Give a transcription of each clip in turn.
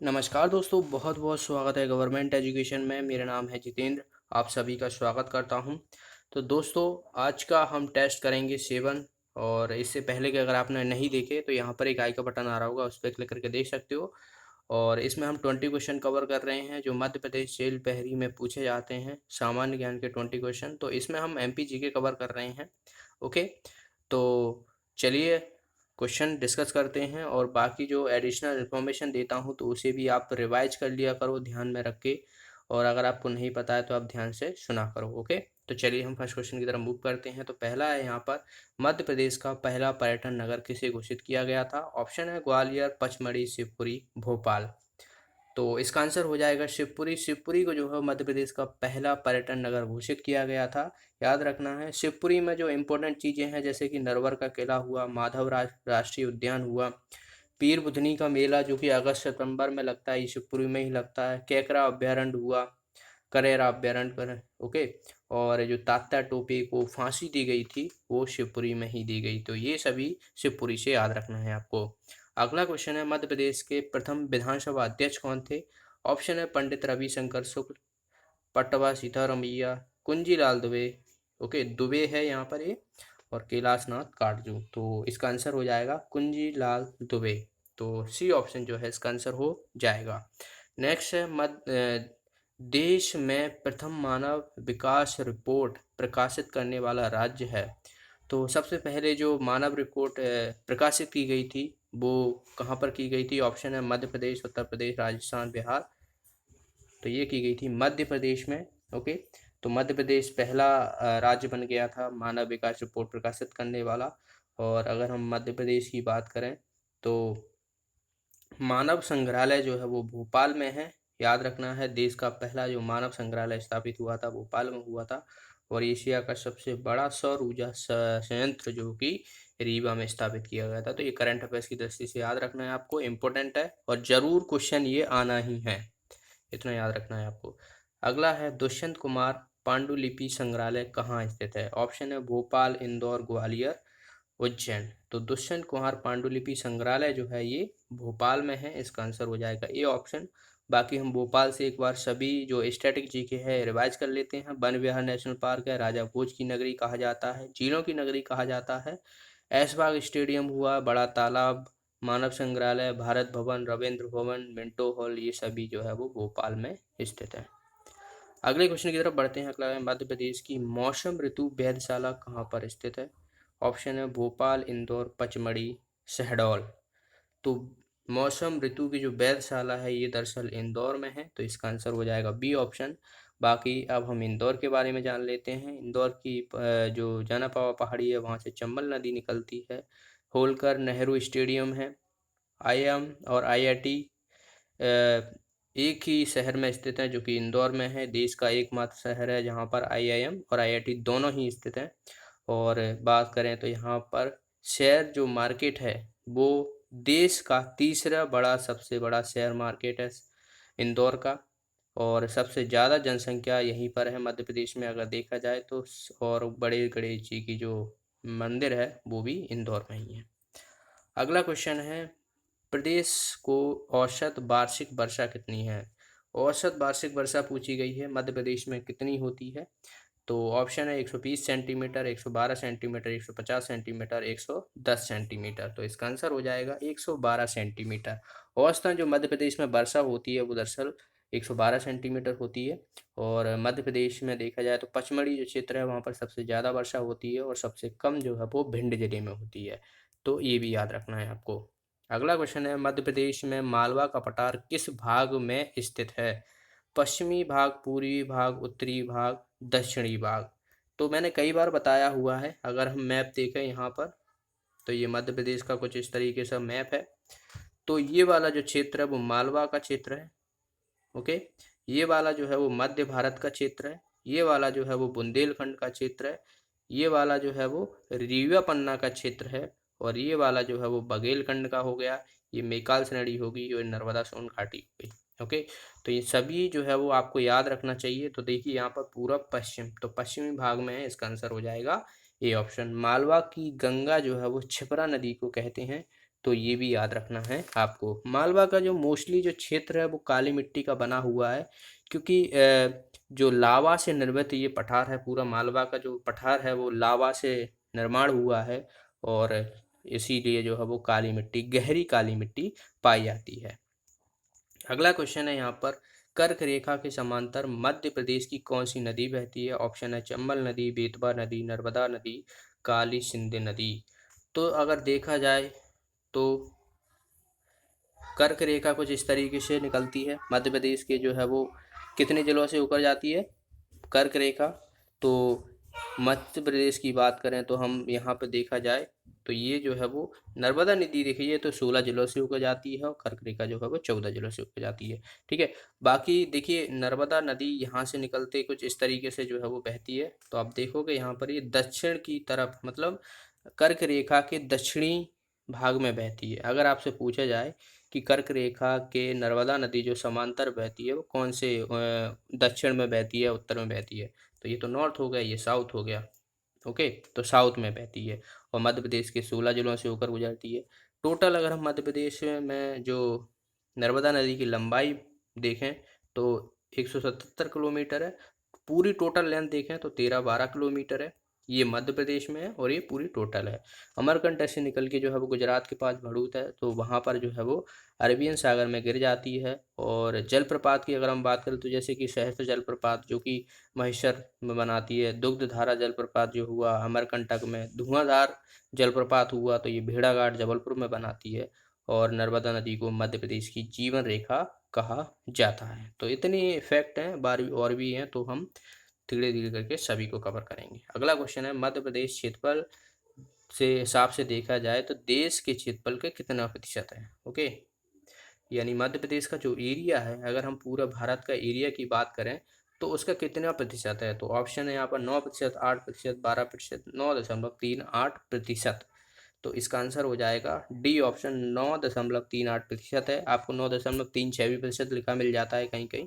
नमस्कार दोस्तों, बहुत बहुत स्वागत है गवर्नमेंट एजुकेशन में। मेरा नाम है जितेंद्र। आप सभी का स्वागत करता हूं। तो दोस्तों, आज का हम टेस्ट करेंगे सेवन। और इससे पहले कि अगर आपने नहीं देखे तो यहाँ पर एक आई का बटन आ रहा होगा, उस पर क्लिक करके देख सकते हो। और इसमें हम 20 क्वेश्चन कवर कर रहे हैं जो मध्य प्रदेश जेल पहरी में पूछे जाते हैं, सामान्य ज्ञान के 20 क्वेश्चन। तो इसमें हम एमपी जीके कवर कर रहे हैं। ओके, तो चलिए क्वेश्चन डिस्कस करते हैं। और बाकी जो एडिशनल इन्फॉर्मेशन देता हूँ तो उसे भी आप रिवाइज कर लिया करो ध्यान में रख के। और अगर आपको नहीं पता है तो आप ध्यान से सुना करो। ओके, तो चलिए हम फर्स्ट क्वेश्चन की तरफ मूव करते हैं। तो पहला है यहाँ पर, मध्य प्रदेश का पहला पर्यटन नगर किसे घोषित किया गया था? ऑप्शन है ग्वालियर, पचमढ़ी, शिवपुरी, भोपाल। तो इसका आंसर हो जाएगा शिवपुरी। शिवपुरी को जो है मध्य प्रदेश का पहला पर्यटन नगर घोषित किया गया था। याद रखना है, शिवपुरी में जो इम्पोर्टेंट चीज़ें हैं जैसे कि नरवर का किला हुआ, माधवराज राष्ट्रीय उद्यान हुआ, पीर बुधनी का मेला जो कि अगस्त सितंबर में लगता है, ये शिवपुरी में ही लगता है, केकरा अभ्यारण्य हुआ, करेरा अभ्यारण्य कर। ओके, और जो तात्या टोपे को फांसी दी गई थी वो शिवपुरी में ही दी गई। तो ये सभी शिवपुरी से याद रखना है आपको। अगला क्वेश्चन है, मध्य प्रदेश के प्रथम विधानसभा अध्यक्ष कौन थे? ऑप्शन है पंडित रविशंकर शुक्ल, पट्टवा सीतारमैया, कुंजीलाल दुबे। ओके, दुबे है यहाँ पर ये, और कैलाशनाथ काटजू। तो इसका आंसर हो जाएगा कुंजीलाल दुबे। तो सी ऑप्शन जो है इसका आंसर हो जाएगा। नेक्स्ट है, देश में प्रथम मानव विकास रिपोर्ट प्रकाशित करने वाला राज्य है। तो सबसे पहले जो मानव रिपोर्ट प्रकाशित की गई थी वो कहाँ पर की गई थी? ऑप्शन है मध्य प्रदेश, उत्तर प्रदेश, राजस्थान, बिहार। तो ये की गई थी मध्य प्रदेश में। ओके, तो मध्य प्रदेश पहला राज्य बन गया था मानव विकास रिपोर्ट प्रकाशित करने वाला। और अगर हम मध्य प्रदेश की बात करें तो मानव संग्रहालय जो है वो भोपाल में है। याद रखना है, देश का पहला जो मानव संग्रहालय स्थापित हुआ था भोपाल में हुआ था। और एशिया का सबसे बड़ा सौर ऊर्जा संयंत्र जो कि रीवा में स्थापित किया गया था। तो ये करंट अफेयर्स की दृष्टि से याद रखना है आपको, इम्पोर्टेंट है और जरूर क्वेश्चन ये आना ही है, इतना याद रखना है आपको। अगला है, दुष्यंत कुमार पांडुलिपि संग्रहालय कहाँ स्थित है? ऑप्शन है भोपाल, इंदौर, ग्वालियर, उज्जैन। तो दुष्यंत कुमार पांडुलिपि संग्रहालय जो है ये भोपाल में है। इसका आंसर हो जाएगा ए ऑप्शन। बाकी हम भोपाल से एक बार सभी जो स्टैटिक जीके है रिवाइज कर लेते हैं। वन विहार नेशनल पार्क है, राजा भोज की नगरी कहा जाता है, झीलों की नगरी कहा जाता है, ऐशबाग स्टेडियम हुआ, बड़ा तालाब, मानव संग्रहालय, भारत भवन, रविंद्र भवन, मिंटो हॉल, ये सभी जो है वो भोपाल में स्थित है। अगले क्वेश्चन की तरफ बढ़ते हैं। अगला है, मध्य प्रदेश की मौसम ऋतु वेधशाला कहाँ पर स्थित है? ऑप्शन है भोपाल, इंदौर, पचमढ़ी, शहडोल। तो मौसम ऋतु की जो वेधशाला है ये दरअसल इंदौर में है। तो इसका आंसर हो जाएगा बी ऑप्शन। बाकी अब हम इंदौर के बारे में जान लेते हैं। इंदौर की जो जनापावा पहाड़ी है वहाँ से चंबल नदी निकलती है। होलकर नेहरू स्टेडियम है। आईआईएम और आईआईटी एक ही शहर में स्थित है जो कि इंदौर में है। देश का एकमात्र शहर है जहाँ पर आईआईएम और आईआईटी दोनों ही स्थित हैं। और बात करें तो यहाँ पर शेयर जो मार्केट है वो देश का तीसरा बड़ा सबसे बड़ा शेयर मार्केट है इंदौर का। और सबसे ज़्यादा जनसंख्या यहीं पर है मध्य प्रदेश में अगर देखा जाए तो। और बड़े गणेश जी की जो मंदिर है वो भी इंदौर में ही है। अगला क्वेश्चन है, प्रदेश को औसत वार्षिक वर्षा कितनी है? औसत वार्षिक वर्षा पूछी गई है, मध्य प्रदेश में कितनी होती है? तो ऑप्शन है 120 सेंटीमीटर, 112 सेंटीमीटर, 150 सेंटीमीटर, 110 सेंटीमीटर। तो इसका आंसर हो जाएगा 112 सेंटीमीटर। औसतन जो मध्य प्रदेश में वर्षा होती है वो दरअसल 112 सेंटीमीटर होती है। और मध्य प्रदेश में देखा जाए तो पचमढ़ी जो क्षेत्र है वहाँ पर सबसे ज़्यादा वर्षा होती है और सबसे कम जो है वो भिंड जिले में होती है। तो ये भी याद रखना है आपको। अगला क्वेश्चन है, मध्य प्रदेश में मालवा का पठार किस भाग में स्थित है? पश्चिमी भाग, पूर्वी भाग, उत्तरी भाग, दक्षिणी भाग। तो मैंने कई बार बताया हुआ है, अगर हम मैप देखें यहाँ पर तो ये मध्य प्रदेश का कुछ इस तरीके से मैप है। तो ये वाला जो क्षेत्र है वो मालवा का क्षेत्र है। ओके, ये वाला जो है वो मध्य भारत का क्षेत्र है। ये वाला जो है वो बुंदेलखंड का क्षेत्र है। ये वाला जो है वो रीवा पन्ना का क्षेत्र है। और ये वाला जो है वो बघेलखंड का हो गया। ये मेकाल श्रेणी होगी और नर्मदा सोन घाटी हो गई। ओके, तो ये सभी जो है वो आपको याद रखना चाहिए। तो देखिए यहाँ पर पूरब पश्चिम, तो पश्चिमी भाग में है। इसका आंसर हो जाएगा ए ऑप्शन। मालवा की गंगा जो है वो क्षिप्रा नदी को कहते हैं। तो ये भी याद रखना है आपको। मालवा का जो मोस्टली जो क्षेत्र है वो काली मिट्टी का बना हुआ है, क्योंकि जो लावा से निर्मित ये पठार है, पूरा मालवा का जो पठार है वो लावा से निर्माण हुआ है, और इसीलिए जो है वो काली मिट्टी, गहरी काली मिट्टी पाई जाती है। अगला क्वेश्चन है यहाँ पर, कर्क रेखा के समांतर मध्य प्रदेश की कौन सी नदी बहती है? ऑप्शन है चंबल नदी, बेतवा नदी, नर्मदा नदी, काली सिंध नदी। तो अगर देखा जाए तो कर्क रेखा कुछ इस तरीके से निकलती है। मध्य प्रदेश के जो है वो कितने जिलों से होकर जाती है कर्क रेखा? तो मध्य प्रदेश की बात करें तो हम यहाँ पे देखा जाए तो ये जो है वो नर्मदा नदी देखिए तो 16 जिलों से होकर जाती है, और कर्क रेखा जो है वो 14 जिलों से होकर जाती है। ठीक है, बाकी देखिए नर्मदा नदी यहाँ से निकलते कुछ इस तरीके से जो है वो बहती है, तो आप देखोगे यहाँ पर ये दक्षिण की तरफ, मतलब कर्क रेखा के दक्षिणी भाग में बहती है। अगर आपसे पूछा जाए कि कर्क रेखा के नर्मदा नदी जो समांतर बहती है वो कौन से दक्षिण में बहती है, उत्तर में बहती है, तो ये तो नॉर्थ हो गया, ये साउथ हो गया। ओके, तो साउथ में बहती है और मध्य प्रदेश के 16 जिलों से होकर गुजरती है। टोटल अगर हम मध्य प्रदेश में जो नर्मदा नदी की लंबाई देखें तो 177 किलोमीटर है। पूरी टोटल लेंथ देखें तो 13-12 किलोमीटर है। ये मध्य प्रदेश में है और ये पूरी टोटल है। अमरकंटक से निकल के जो है वो गुजरात के पास भड़ूत है, तो वहाँ पर जो है वो अरबियन सागर में गिर जाती है। और जलप्रपात की अगर हम बात करें तो जैसे कि सहस्त्र जलप्रपात जो कि महेश्वर में बनाती है, दुग्धधारा जलप्रपात जो हुआ अमरकंटक में, धुआंधार जलप्रपात हुआ तो ये भेड़ाघाट जबलपुर में बनाती है, और नर्मदा नदी को मध्य प्रदेश की जीवन रेखा कहा जाता है। तो इतने फैक्ट हैं, बारी और भी हैं, तो हम धीरे धीरे करके सभी को कवर करेंगे। अगला क्वेश्चन है, मध्य प्रदेश क्षेत्रफल से हिसाब से देखा जाए तो देश के क्षेत्रफल का कितना प्रतिशत है? ओके, यानी मध्य प्रदेश का जो एरिया है, अगर हम पूरा भारत का एरिया की बात करें तो उसका कितना प्रतिशत है? तो ऑप्शन है यहाँ पर 9%, 8%, 12%, 9.38%। तो इसका आंसर हो जाएगा डी ऑप्शन, 9.38% है। आपको 9.36 भी प्रतिशत लिखा मिल जाता है कहीं कहीं।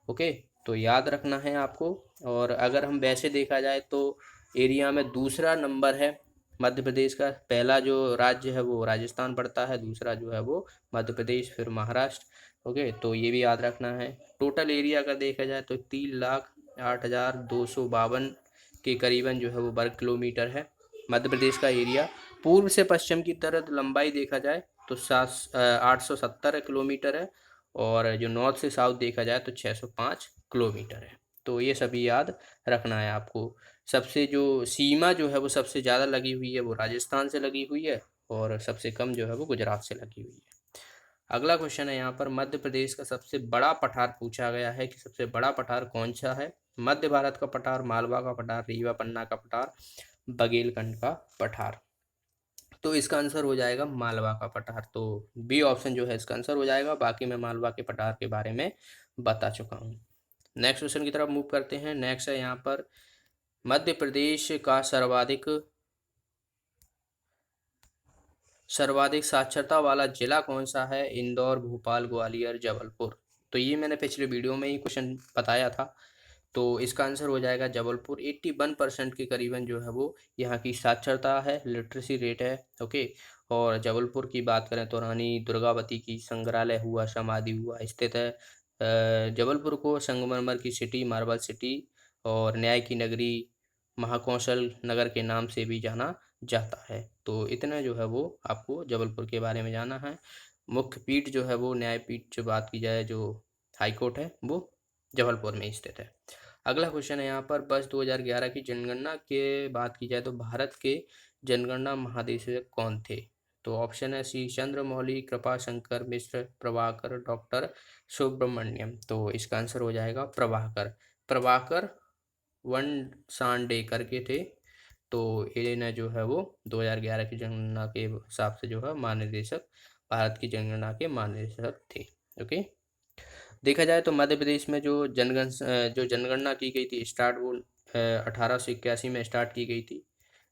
ओके, तो याद रखना है आपको। और अगर हम वैसे देखा जाए तो एरिया में दूसरा नंबर है मध्य प्रदेश का। पहला जो राज्य है वो राजस्थान पड़ता है, दूसरा जो है वो मध्य प्रदेश, फिर महाराष्ट्र। ओके, तो ये भी याद रखना है। टोटल एरिया का देखा जाए तो 3,08,252 के करीबन जो है वो वर्ग किलोमीटर है मध्य प्रदेश का एरिया। पूर्व से पश्चिम की तरफ लंबाई देखा जाए तो 870 किलोमीटर है, और जो नॉर्थ से साउथ देखा जाए तो 605 किलोमीटर है। तो ये सभी याद रखना है आपको। सबसे जो सीमा जो है वो सबसे ज़्यादा लगी हुई है वो राजस्थान से लगी हुई है, और सबसे कम जो है वो गुजरात से लगी हुई है। अगला क्वेश्चन है यहाँ पर, मध्य प्रदेश का सबसे बड़ा पठार पूछा गया है कि सबसे बड़ा पठार कौन सा है? मध्य भारत का पठार, मालवा का पठार, रीवा पन्ना का पठार, बघेलखंड का पठार। तो इसका आंसर हो जाएगा मालवा का पठार। तो बी ऑप्शन जो है इसका आंसर हो जाएगा। बाकी मैं मालवा के पठार के बारे में बता चुका हूँ। नेक्स्ट क्वेश्चन की तरफ मूव करते हैं। नेक्स्ट है यहाँ पर, मध्य प्रदेश का सर्वाधिक साक्षरता वाला जिला कौन सा है? इंदौर, भोपाल, ग्वालियर, जबलपुर। तो ये मैंने पिछले वीडियो में ही क्वेश्चन बताया था। तो इसका आंसर हो जाएगा जबलपुर। 81% के करीबन जो है वो यहाँ की साक्षरता है, लिटरेसी रेट है। ओके, और जबलपुर की बात करें तो रानी दुर्गावती की संग्रहालय हुआ, समाधि हुआ स्थित है। जबलपुर को संगमरमर की सिटी, मार्बल सिटी और न्याय की नगरी, महाकौशल नगर के नाम से भी जाना जाता है। तो इतना जो है वो आपको जबलपुर के बारे में जाना है। मुख्य पीठ जो है वो न्यायपीठ, जो बात की जाए जो हाई कोर्ट है वो जबलपुर में स्थित है। अगला क्वेश्चन है यहाँ पर, वर्ष 2011 की जनगणना के बात की जाए तो भारत के जनगणना महानिदेशक कौन थे? तो ऑप्शन है सी चंद्रमौली, कृपा शंकर मिश्र, प्रभाकर, डॉक्टर सुब्रमण्यम। तो इसका आंसर हो जाएगा प्रभाकर। प्रभाकर वन सांडेकर के थे। तो इन्हें जो है वो 2011 की जनगणना के हिसाब से जो है महानिदेशक, भारत की जनगणना के महानिदेशक थे। ओके, देखा जाए तो मध्य प्रदेश में जो जनगणना की गई थी स्टार्ट, वो 1881 में स्टार्ट की गई थी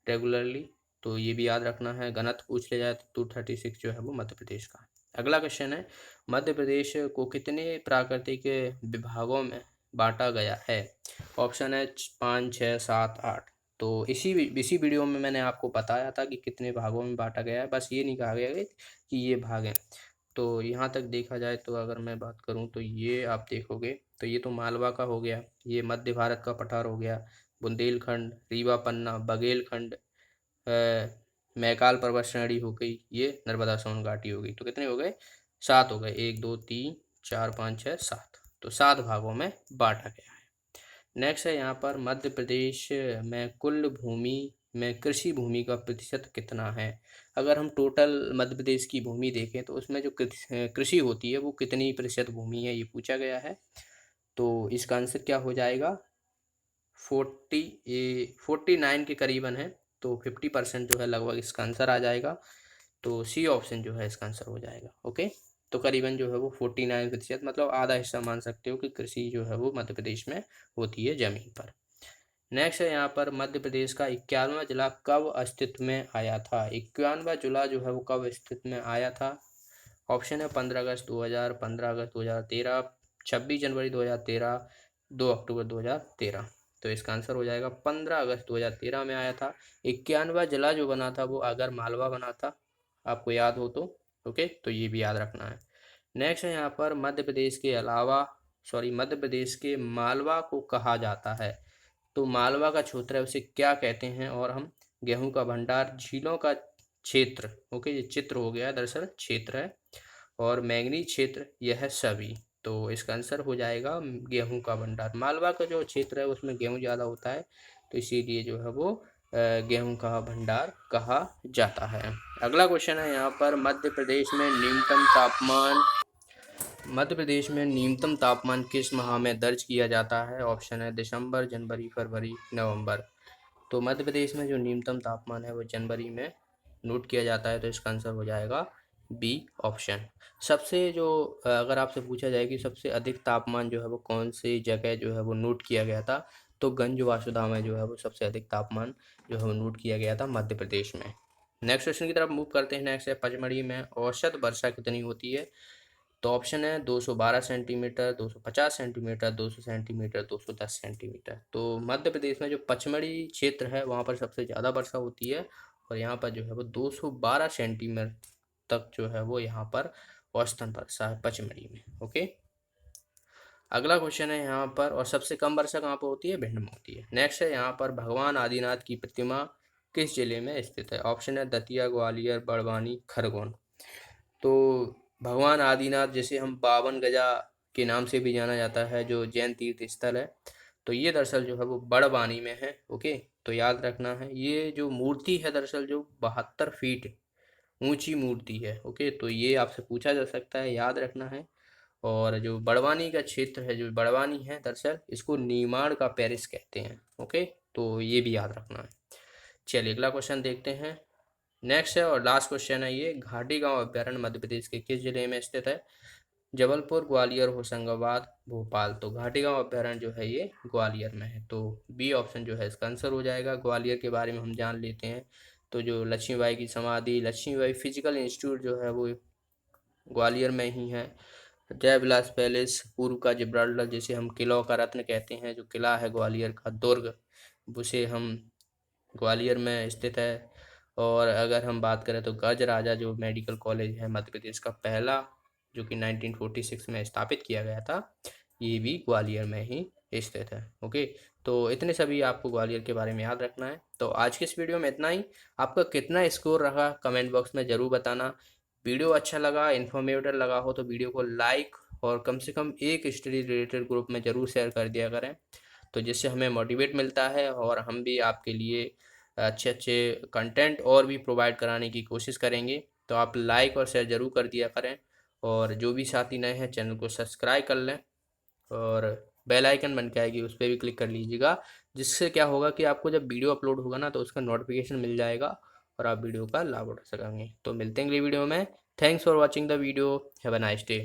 रेगुलरली। तो ये भी याद रखना है। घनत्व पूछ लिया जाए तो 236 जो है वो मध्य प्रदेश का। अगला क्वेश्चन है, मध्य प्रदेश को कितने प्राकृतिक विभागों में बांटा गया है? ऑप्शन है 5, 6, 7, 8। तो इसी वीडियो में मैंने आपको बताया था कि कितने भागों में बांटा गया है, बस ये नहीं कहा गया है कि ये भाग हैं। तो यहाँ तक देखा जाए तो अगर मैं बात करूँ तो ये आप देखोगे तो ये तो मालवा का हो गया, ये मध्य भारत का पठार हो गया, बुंदेलखंड, रीवा पन्ना, बघेलखंड, मैकाल पर्वत श्रेणी हो गई, ये नर्मदा सोन घाटी हो गई। तो कितने हो गए? 7 हो गए। 1 2 3 4 5 6 7, तो 7 भागों में बांटा गया है। नेक्स्ट है यहाँ पर मध्य प्रदेश में कुल भूमि में कृषि भूमि का प्रतिशत कितना है। अगर हम टोटल मध्य प्रदेश की भूमि देखें तो उसमें जो कृषि होती है वो कितनी प्रतिशत भूमि है, ये पूछा गया है। तो इसका आंसर क्या हो जाएगा? 49 के करीबन है, तो 50% जो है लगभग इसका आंसर आ जाएगा। तो सी ऑप्शन जो है इसका आंसर हो जाएगा। ओके, तो करीबन जो है वो 49%, मतलब आधा हिस्सा मान सकते हो कि कृषि जो है वो मध्य प्रदेश में होती है ज़मीन पर। नेक्स्ट है यहाँ पर मध्य प्रदेश का 51वां जिला कब अस्तित्व में आया था। 51वां जिला जो है वो कब अस्तित्व में आया था? ऑप्शन है 15 अगस्त 2000, 15 अगस्त 2013, 26 जनवरी 2013, 2 अक्टूबर 2013। तो इसका आंसर हो जाएगा 15 अगस्त 2013 में आया था। 51वां जिला जो बना था वो आगर मालवा बना था, आपको याद हो तो। ओके, तो ये भी याद रखना है। नेक्स्ट है यहाँ पर मध्य प्रदेश के मालवा को कहा जाता है। तो मालवा का क्षेत्र है उसे क्या कहते हैं? और हम गेहूं का भंडार, झीलों का क्षेत्र, ओके ये चित्र हो गया, दरअसल क्षेत्र है, और मैंगनी क्षेत्र, यह सभी। तो इसका आंसर हो जाएगा गेहूं का भंडार। मालवा का जो क्षेत्र है उसमें गेहूं ज़्यादा होता है, तो इसीलिए जो है वो गेहूं का भंडार कहा जाता है। अगला क्वेश्चन है यहाँ पर मध्य प्रदेश में न्यूनतम तापमान किस माह में दर्ज किया जाता है? ऑप्शन है दिसंबर, जनवरी, फरवरी, नवंबर। तो मध्य प्रदेश में जो न्यूनतम तापमान है वो जनवरी में नोट किया जाता है, तो इसका आंसर हो जाएगा बी ऑप्शन। सबसे जो अगर आपसे पूछा जाए कि सबसे अधिक तापमान जो है वो कौन सी जगह जो है वो नोट किया गया था, तो गंज वासुधा में जो है वो सबसे अधिक तापमान जो है वो नोट किया गया था मध्य प्रदेश में। नेक्स्ट क्वेश्चन की तरफ मूव करते हैं। नेक्स्ट है पचमढ़ी में औसत वर्षा कितनी होती है? तो ऑप्शन है 212 सेंटीमीटर, 250 सेंटीमीटर, 200 सेंटीमीटर, 210 सेंटीमीटर। तो मध्य प्रदेश में जो पचमढ़ी क्षेत्र है वहाँ पर सबसे ज़्यादा वर्षा होती है, और यहाँ पर जो है वो 212 सेंटीमीटर तक जो है वो यहाँ पर औसतन वर्षा है पचमढ़ी में। ओके, अगला क्वेश्चन है यहाँ पर, और सबसे कम वर्षा कहाँ पर होती है? भिंड में होती है। नेक्स्ट है यहाँ पर भगवान आदिनाथ की प्रतिमा किस जिले में स्थित है? ऑप्शन है दतिया, ग्वालियर, बड़वानी, खरगोन। तो भगवान आदिनाथ, जैसे हम 52 गजा के नाम से भी जाना जाता है, जो जैन तीर्थ स्थल है, तो ये दरअसल जो है वो बड़वानी में है। ओके, तो याद रखना है, ये जो मूर्ति है दरअसल जो 72 फीट ऊंची मूर्ति है। ओके, तो ये आपसे पूछा जा सकता है, याद रखना है। और जो बड़वानी का क्षेत्र है, जो बड़वानी है दरअसल इसको नीमाड़ का पेरिस कहते हैं। ओके, तो ये भी याद रखना है। चलिए अगला क्वेश्चन देखते हैं। नेक्स्ट है और लास्ट क्वेश्चन है ये, घाटी गांव अभ्यारण्य मध्य प्रदेश के किस जिले में स्थित है? जबलपुर, ग्वालियर, होशंगाबाद, भोपाल। तो घाटी गांव अभ्यारण्य जो है ये ग्वालियर में है, तो बी ऑप्शन जो है इसका आंसर हो जाएगा। ग्वालियर के बारे में हम जान लेते हैं, तो जो लक्ष्मीबाई की समाधि, लक्ष्मीबाई फिजिकल इंस्टीट्यूट जो है वो ग्वालियर में ही है। जय विलास पैलेस, पूर्व का जिब्राल्टर जिसे हम किलों का रत्न कहते हैं, जो किला है ग्वालियर का दुर्ग, उसे हम ग्वालियर में स्थित है। और अगर हम बात करें तो गज राजा जो मेडिकल कॉलेज है मध्य प्रदेश का पहला, जो कि 1946 में स्थापित किया गया था, ये भी ग्वालियर में ही स्थित है। ओके, तो इतने सभी आपको ग्वालियर के बारे में याद रखना है। तो आज के इस वीडियो में इतना ही। आपका कितना स्कोर रहा कमेंट बॉक्स में ज़रूर बताना। वीडियो अच्छा लगा, इन्फॉर्मेटिव लगा हो तो वीडियो को लाइक और कम से कम एक स्टडी रिलेटेड ग्रुप में ज़रूर शेयर कर दिया करें, तो जिससे हमें मोटिवेट मिलता है और हम भी आपके लिए अच्छे अच्छे कंटेंट और भी प्रोवाइड कराने की कोशिश करेंगे। तो आप लाइक और शेयर ज़रूर कर दिया करें, और जो भी साथी नए हैं चैनल को सब्सक्राइब कर लें, और बेल आइकन बन के आएगी उस पर भी क्लिक कर लीजिएगा, जिससे क्या होगा कि आपको जब वीडियो अपलोड होगा ना तो उसका नोटिफिकेशन मिल जाएगा और आप वीडियो का लाभ उठा सकेंगे। तो मिलते हैं अगली वीडियो में। Thanks for watching the video. Have a nice day.